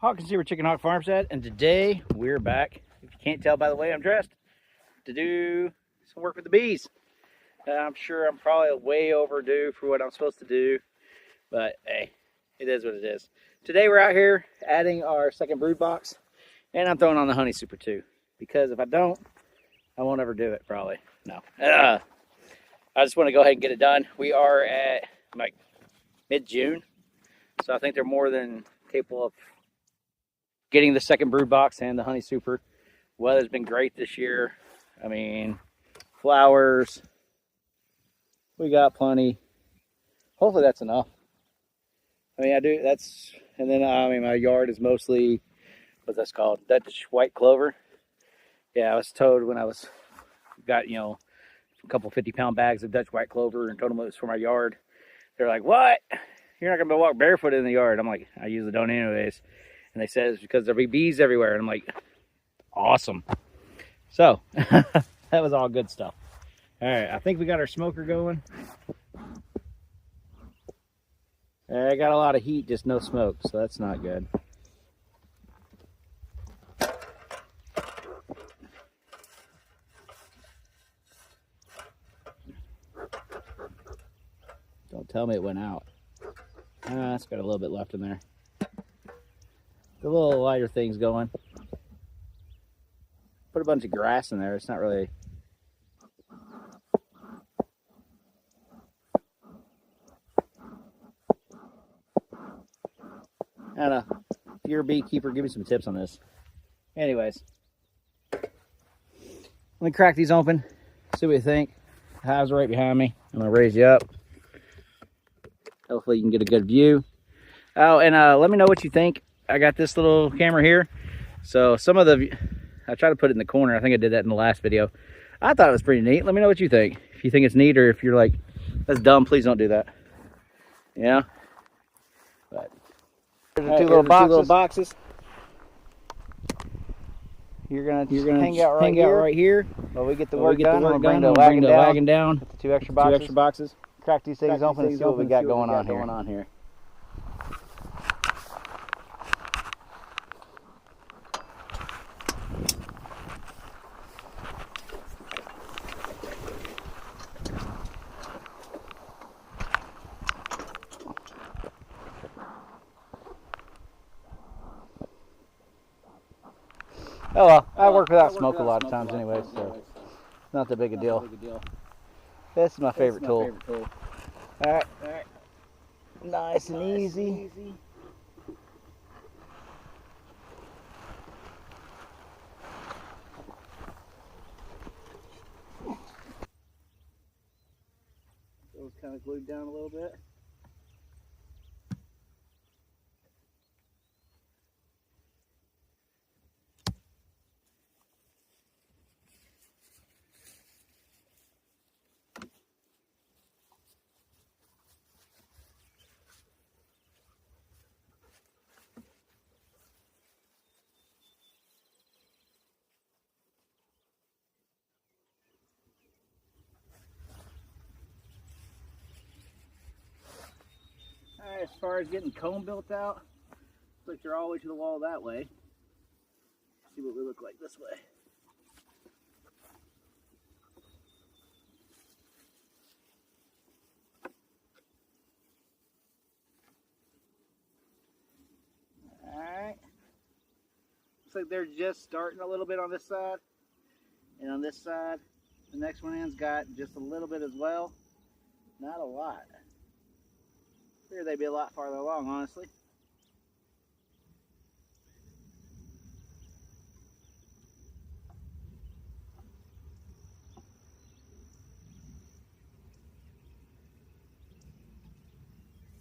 Hawkins here with Chickenhawkfarmstead, and today we're back, if you can't tell by the way I'm dressed, to do some work with the bees. I'm sure I'm probably way overdue for what I'm supposed to do, but hey, it is what it is. Today we're out here adding our second brood box, and I'm throwing on the honey super too, because if I don't, I won't ever do it probably. No. I just want to go ahead and get it done. We are at like mid-June, so I think they're more than capable of getting the second brood box and the honey super. Weather's been great this year. I mean, flowers, we got plenty. Hopefully that's enough. I mean, and then I mean, my yard is mostly, what's that called? Dutch white clover. Yeah, I was told when I got, a couple 50-pound bags of Dutch white clover and told them it was for my yard. They're like, what? You're not gonna walk barefoot in the yard. I'm like, I usually don't anyways. And they said it's because there'll be bees everywhere. And I'm like, awesome. So that was all good stuff. All right, I think we got our smoker going. I got a lot of heat, just no smoke, so that's not good. Don't tell me it went out. It's got a little bit left in there. The little lighter thing's going. Put a bunch of grass in there. It's not really. I don't know. If you're a beekeeper, give me some tips on this. Anyways, let me crack these open. See what you think. The hives are right behind me. I'm gonna raise you up. Hopefully you can get a good view. Oh, and let me know what you think. I got this little camera here. So I tried to put it in the corner. I think I did that in the last video. I thought it was pretty neat. Let me know what you think. If you think it's neat, or if you're like, that's dumb, please don't do that. Yeah. But here's the two little boxes. You're gonna hang out right here. While we get the work done, I'm gonna bring the wagon down. With the two extra boxes. Crack these things open and see what we got going on here. Oh well, I work without smoke a lot of times anyway, so not that big a deal. This is my favorite tool. Alright. Nice and easy. Those kind of glued down a little bit. Alright, as far as getting comb built out, looks like they're all the way to the wall that way. Let's see what we look like this way. Alright. Looks like they're just starting a little bit on this side. And on this side, the next one in's got just a little bit as well. Not a lot. Figured they'd be a lot farther along, honestly.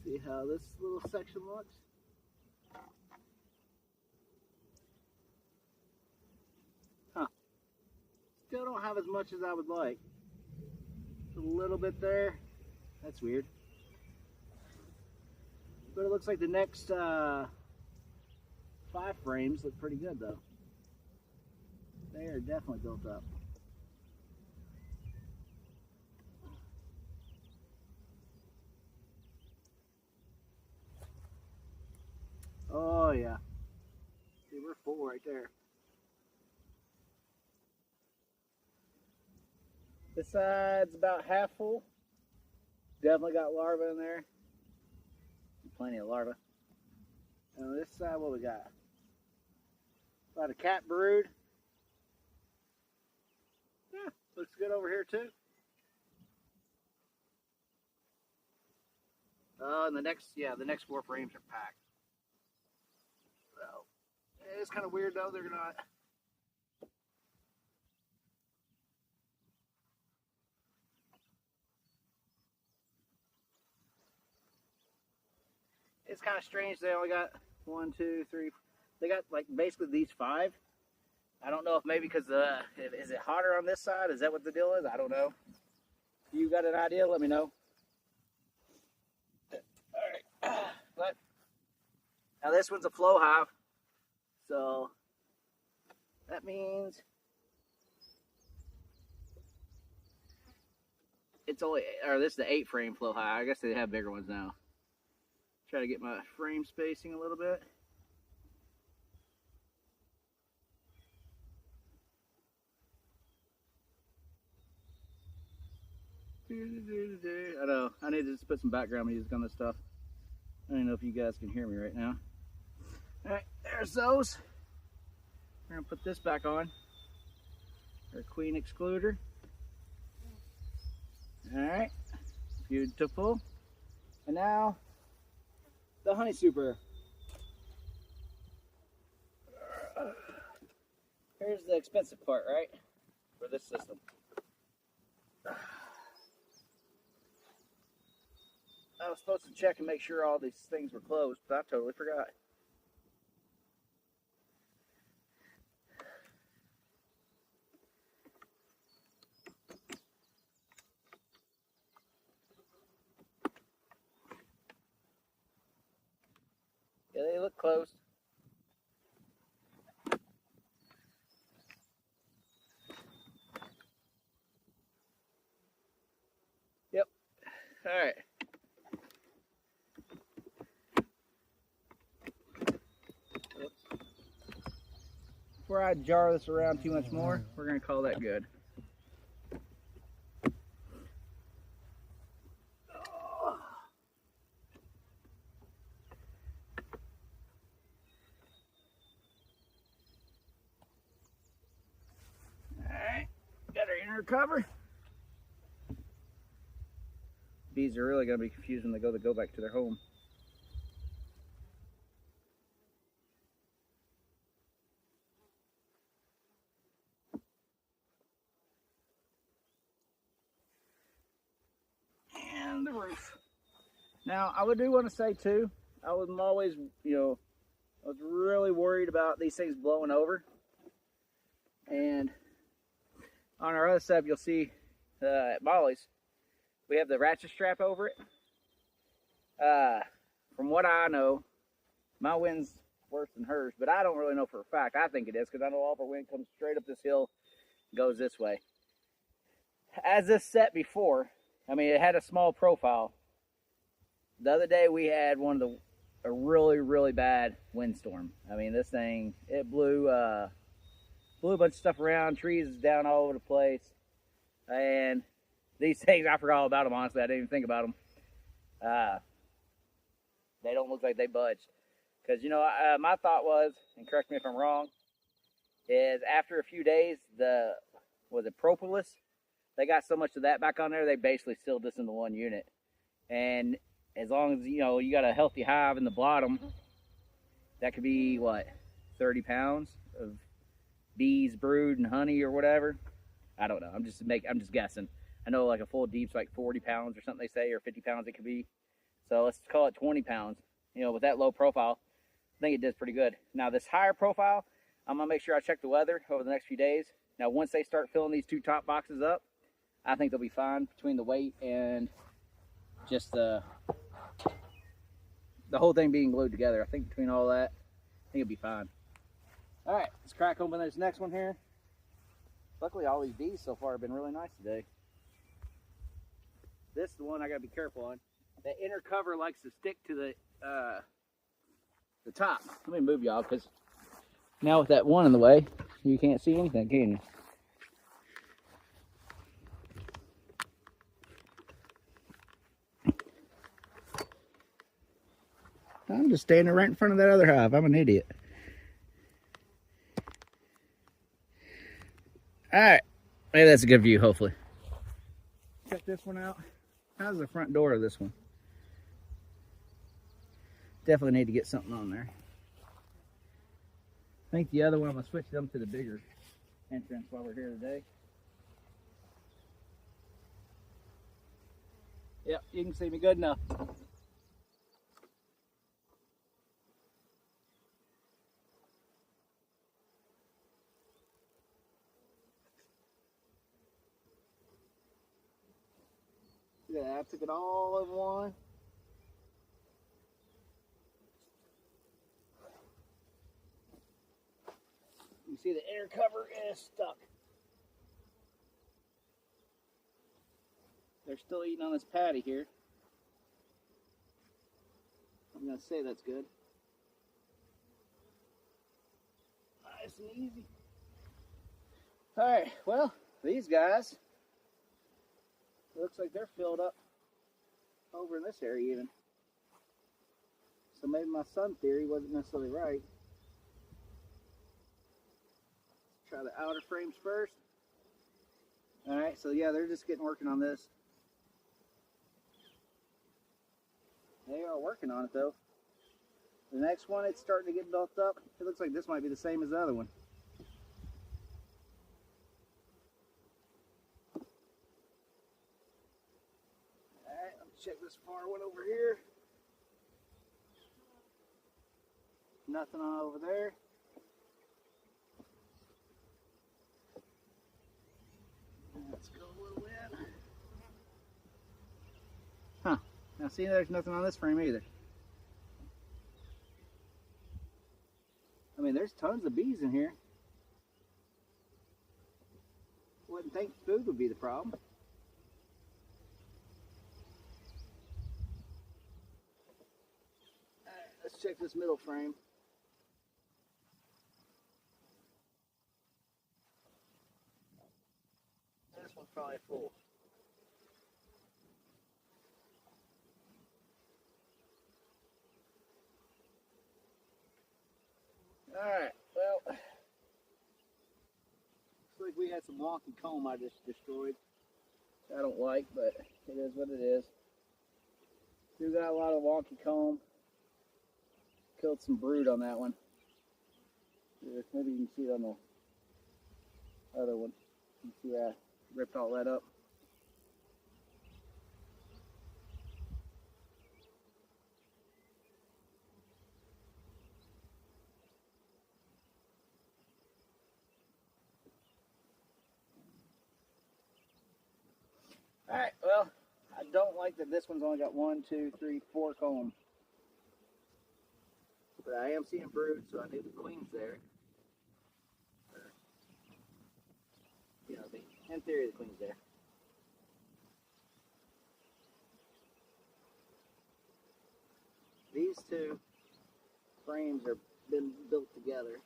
See how this little section looks. Huh. Still don't have as much as I would like. Just a little bit there. That's weird. But it looks like the next 5 frames look pretty good though. They are definitely built up. Oh yeah. full right there. This side's about half full. Definitely got larvae in there. Plenty of larvae. And on this side, what we got? A lot of cat brood. Yeah, looks good over here too. And the next 4 frames are packed. So it's kind of weird though. They're not. It's kind of strange. They only got 1, 2, 3. They got like basically these 5. I don't know if maybe because is it hotter on this side? Is that what the deal is? I don't know. If you got an idea, let me know. All right. But now this one's a flow hive, so that means it's only, or this is the 8 frame flow hive. I guess they have bigger ones now. Try to get my frame spacing a little bit. I know, I need to just put some background music on this stuff. I don't know if you guys can hear me right now. Alright, there's those. We're going to put this back on. Our queen excluder. Alright, beautiful. And now, the honey super. Here's the expensive part, right? For this system. I was supposed to check and make sure all these things were closed, but I totally forgot. Yeah, they look closed. Yep. All right. Before I jar this around too much more, we're going to call that good. Alright, got our inner cover. Bees are really going to be confused when they go back to their home. The roof. Now, I do want to say too, I was always, I was really worried about these things blowing over. And on our other side, you'll see at Molly's, we have the ratchet strap over it. From what I know, my wind's worse than hers, but I don't really know for a fact. I think it is because I know all of our wind comes straight up this hill, goes this way. As this set before, I mean, it had a small profile. The other day we had a really, really bad windstorm. I mean, this thing, it blew a bunch of stuff around, trees down all over the place. And these things, I forgot all about them, honestly. I didn't even think about them. They don't look like they budged. Because, my thought was, and correct me if I'm wrong, is after a few days, was it propolis? They got so much of that back on there, they basically sealed this into one unit. And as long as, you got a healthy hive in the bottom, that could be, 30 pounds of bees, brood, and honey or whatever. I don't know. I'm just guessing. I know like a full deep's like 40 pounds or something they say, or 50 pounds it could be. So let's call it 20 pounds. With that low profile, I think it does pretty good. Now this higher profile, I'm going to make sure I check the weather over the next few days. Now once they start filling these 2 top boxes up, I think they'll be fine between the weight and just the whole thing being glued together. I think between all that, I think it'll be fine. All right, let's crack open this next one here. Luckily, all these bees so far have been really nice today. This is the one I gotta be careful on. The inner cover likes to stick to the top. Let me move y'all because Now with that one in the way, you can't see anything, can you? I'm just standing right in front of that other hive. I'm an idiot. Alright. Maybe that's a good view, hopefully. Check this one out. How's the front door of this one? Definitely need to get something on there. I think the other one, I'm going to switch them to the bigger entrance while we're here today. Yep, you can see me good enough. Yeah, I took it all in one. You see the air cover is stuck. They're still eating on this patty here. I'm going to say that's good. Nice and easy. Alright, well, these guys, it looks like they're filled up over in this area even. So maybe my sun theory wasn't necessarily right. Let's try the outer frames first. Alright, so yeah, they're just getting working on this. They are working on it though. The next one, it's starting to get built up. It looks like this might be the same as the other one. Alright, let's check this far one over here. Nothing on over there. Let's go a little in. Huh. Now see, there's nothing on this frame either. I mean, there's tons of bees in here. Wouldn't think food would be the problem. Alright, let's check this middle frame. This one's probably full. Alright, well, looks like we had some wonky comb I just destroyed. I don't like, but it is what it is. We got a lot of wonky comb. Killed some brood on that one. Maybe you can see it on the other one. You can see I ripped all that up. Alright, well, I don't like that this one's only got 1, 2, 3, 4 comb. But I am seeing brood, so I knew the queen's there. You know, in theory, the queen's there. These two frames are been built together.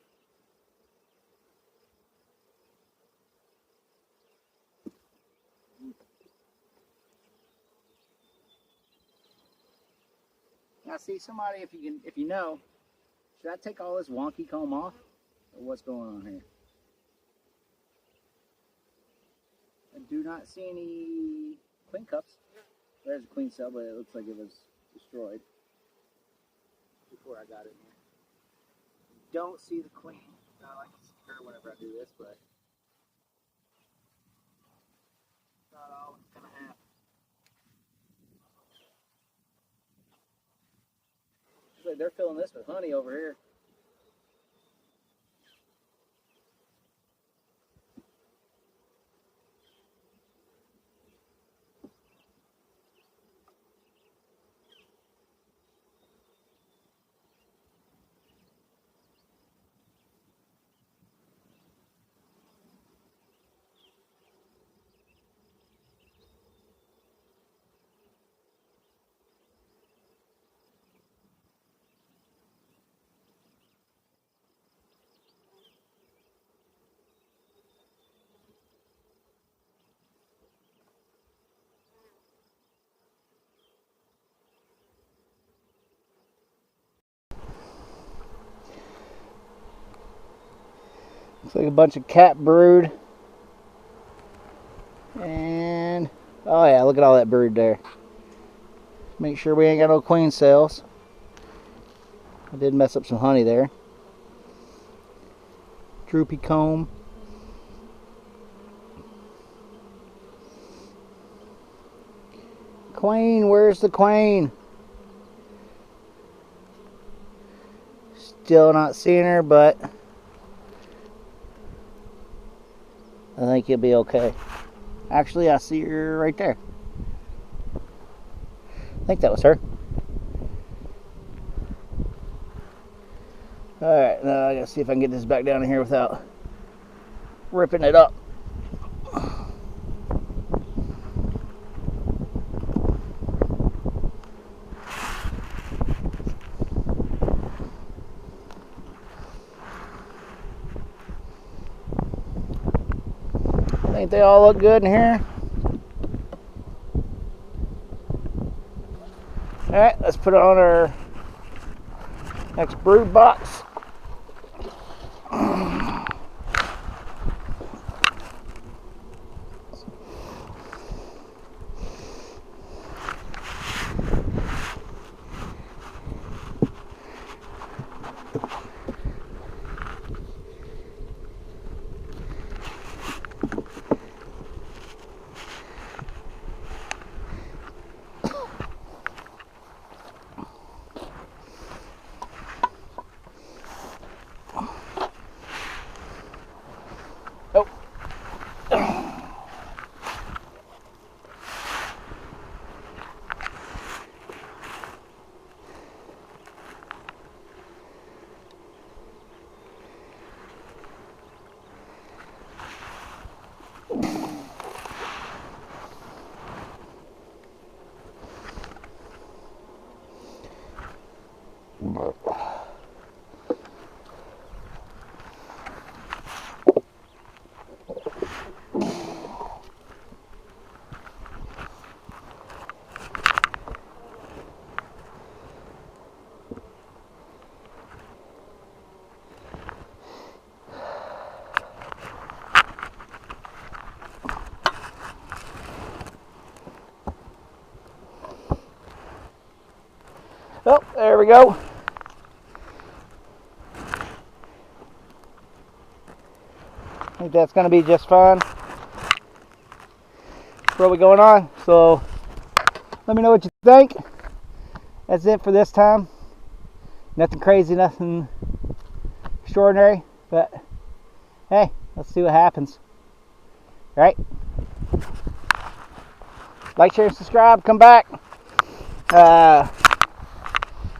Now, see, somebody, if you know, should I take all this wonky comb off, or what's going on here? I do not see any queen cups. There's a queen cell, but it looks like it was destroyed before I got in here. Don't see the queen. I like to see her whenever I do this, but not always gonna happen. Looks like they're filling this with honey over here. Looks like a bunch of cat brood. And, oh yeah, look at all that brood there. Make sure we ain't got no queen cells. I did mess up some honey there. Droopy comb. Queen, where's the queen? Still not seeing her, but I think you'll be okay. Actually, I see her right there. I think that was her. Alright, now I gotta see if I can get this back down in here without ripping it up. I think they all look good in here. Alright, let's put it on our next brood box. Oh, there we go. I think that's going to be just fine. That's what we're going on. So let me know what you think. That's it for this time. Nothing crazy, nothing extraordinary, but hey, let's see what happens. All right? Like, share, and subscribe. Come back.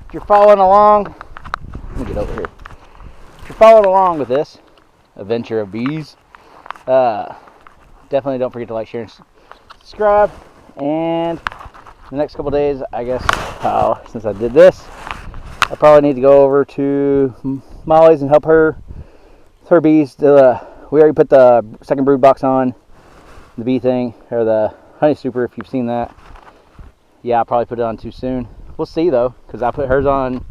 If you're following along, let me get over here. If you're following along with this adventure of bees, definitely don't forget to like, share, and subscribe. And the next couple days, I guess, since I did this, I probably need to go over to Molly's and help her with her bees. We already put the second brood box on, the bee thing, or the honey super, if you've seen that. Yeah, I'll probably put it on too soon. We'll see though, because I put hers on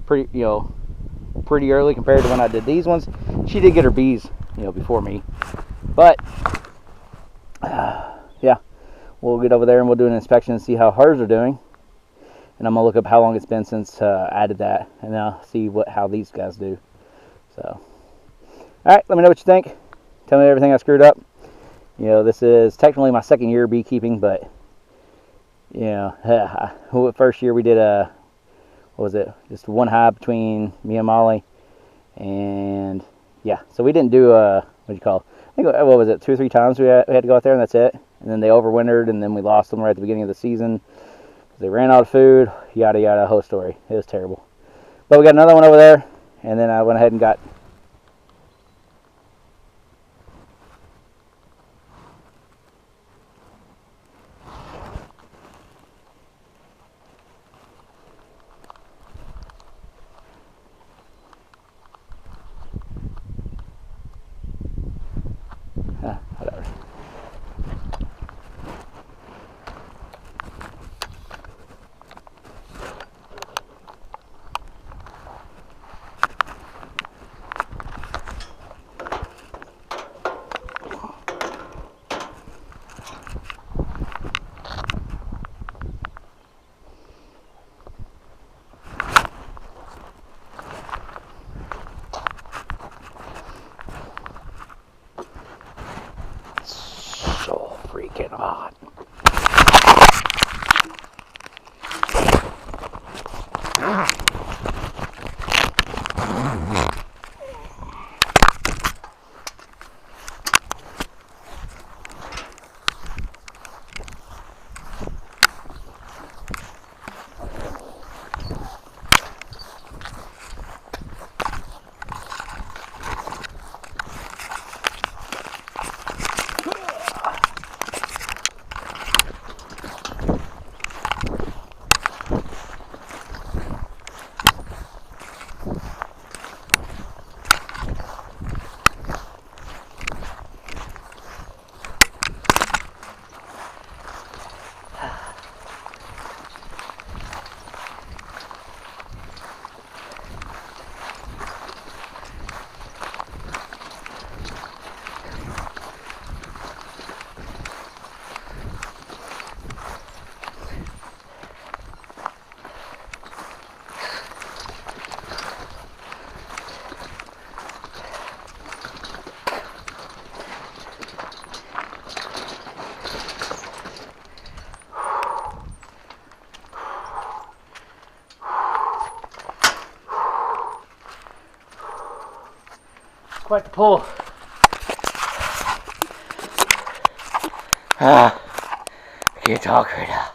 pretty early compared to when I did these ones. She did get her bees, before me. But yeah, we'll get over there and we'll do an inspection and see how hers are doing. And I'm gonna look up how long it's been since I added that, and I'll see how these guys do. So, all right, let me know what you think. Tell me everything I screwed up. This is technically my second year beekeeping, but first year we did just one hive between me and Molly, and yeah, so we didn't do I think, what was it, 2 or 3 times we had to go out there, and that's it. And then they overwintered, and then we lost them right at the beginning of the season. They ran out of food, yada yada, whole story. It was terrible. But we got another one over there, and then I went ahead and got whatever. getting hot. Quite the pull. I can't talk right now.